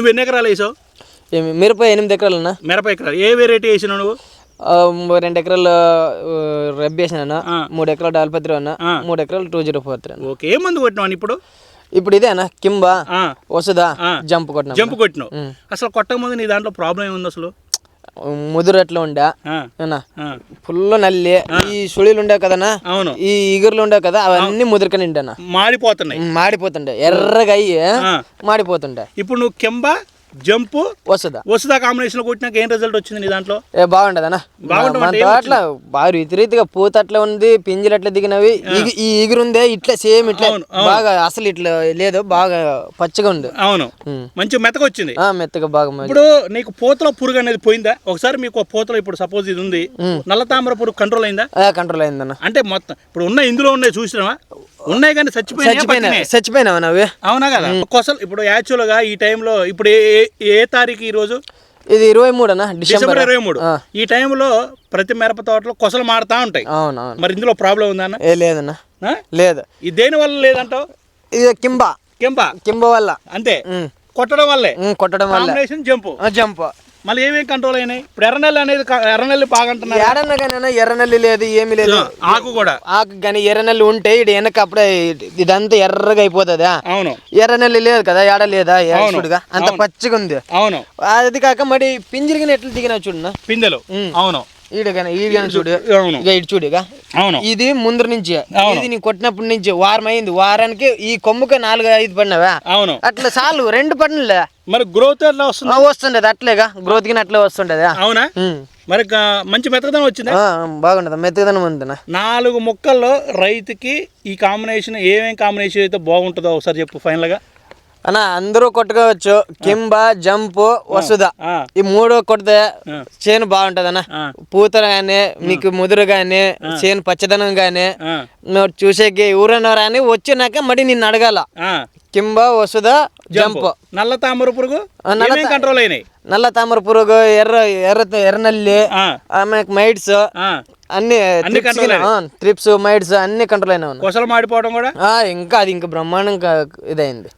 నువ్వు ఎన్ని ఎకరాలు వేసావు? మిరప 8 ఎకరాలన్నా. మిరప ఎకరాలు ఏ వెరైటీ వేసినావు నువ్వు? 2 ఎకరాలు రబ్బీ వేసిన, 3 ఎకరాలు డాల్పత్రి అన్న, 3 ఎకరాలు 2043 అన్న. ఓకే, ఏ మందు కొట్టినావు ఇప్పుడు? ఇప్పుడు ఇదే అన్న, కింబా వసుదా జంప్ కొట్టినా. జంప్ కొట్టినావు. అసలు కొట్టక ముందు నీ దాంట్లో ప్రాబ్లం ఏముంది అసలు? ముదురు ఎట్లా ఉండే ఫుల్ నల్లి, ఈ సుళీలు ఉండే కదనా, అవును, ఈ ఇగురులు ఉండే కదా, అవన్నీ ముదురుకని ఉండే, మాడిపోతుండే, ఎర్రగా అయ్యి మాడిపోతుండే. ఇప్పుడు నువ్వు కెంబా జంపు వసుదా కాంబినేషన్ కొట్టినాక ఏం రిజల్ట్ వచ్చింది నీ దాంట్లో? బాగుంటదనా, అట్లా బాగా రీతిగా పూత అట్లా ఉంది, పింజలు అట్లా దిగినవి, ఈ ఇగురు ఉందే ఇట్లా సేమ్ ఇట్లా బాగా అసలు ఇట్లా లేదు, బాగా పచ్చగా ఉంది. అవును, మంచి మెత్తగా వచ్చింది. మెత్తగా బాగా. ఇప్పుడు నీకు పూతలో పురుగు అనేది పోయిందా? ఒకసారి మీకు పూతలో ఇప్పుడు సపోజ్ ఇది ఉంది, నల్ల తామర పురుగు కంట్రోల్ అయిందా? కంట్రోల్ అయిందన్న. అంటే మొత్తం ఇప్పుడు ఉన్న ఇందులో ఉన్నాయి చూసినావా? ఉన్నాయి కానీ చచ్చిపోయినావా నవ్వే? అవునా కదా. కొసలు ఇప్పుడు యాక్చువల్ గా ఈ టైంలో ఇప్పుడు ఏ తారీఖు ఈ రోజు? ఇది 23 అన్న, డిసెంబర్ 23. ఈ టైంలో ప్రతి మిరప తోటలో కొసలు మారుతా ఉంటాయి. మరి ఇందులో ప్రాబ్లం ఉందా అన్న? లేదన్నా, లేదు. ఇది దేని వల్ల లేదంటావు? ఇది కింబా వల్ల అంతే, కొట్టడం వల్లే. జంప్ మళ్ళీ ఏమేమి కంట్రోల్ అయినాయి? ఇప్పుడు ఎర్రనెల్లి బాగా అంటున్నారు. ఎర్రనెల్లి లేదు, ఏమి లేదు. ఆకు కానీ ఎర్రనెల్లి ఉంటే ఇటు వెనక అప్పుడే ఇదంతా ఎర్రగా అయిపోతుందా? అవును. ఎర్రనెల్లి లేదు కదా, ఏడ లేదా చూడుగా, అంత పచ్చిగా ఉంది. అవును. అది కాక మరి పింజలు ఎట్లా దిగినా చూడన్నా పిందెలు. అవును. చూడు, ఇటు చూడుగా. ఇది ముందు నుంచి, ఇది నీ కొట్టినప్పటి నుంచి వారం అయింది, వారానికి ఈ కొమ్ముకి 4-5 పడినావా? అవును. అట్లా చాలు, 2 పడినలే. మరి గ్రోత్ ఎట్లా వస్తుండదు? అట్లేగా, గ్రోత్ కి అట్లే వస్తుండదు. అవునా? మరి మంచి మెత్తదనం వచ్చిందా? బాగుంటది, మెత్తదనం ఉంది. 4 మొక్కల్లో రైతుకి ఈ కాంబినేషన్ ఏమేం కాంబినేషన్ అయితే బాగుంటుందో ఒకసారి చెప్పు ఫైనల్ గా. అన్న అందరూ కొట్టుకోవచ్చు, కింబా జంప్ వసుదా, ఈ 3 కొడితే చేను బాగుంటది అన్న. పూత గానీ, మీకు ముదురు గానీ, చేను పచ్చదనం గానీ చూసేకి ఎవరన్నా రాని వచ్చినాక మరి నిన్ను అడగాల. కింబా వసుదా జంప్. నల్ల తామర పురుగు కంట్రోల్ అయినాయి. నల్ల తామర పురుగు, ఎర్రనల్లి, మైట్స్ అన్ని ట్రిప్స్, మైట్స్ అన్ని కంట్రోల్ అయినా. కొసలు మాడిపోవడం కూడా ఇంకా అది ఇంకా బ్రహ్మాండంగా ఇదైంది.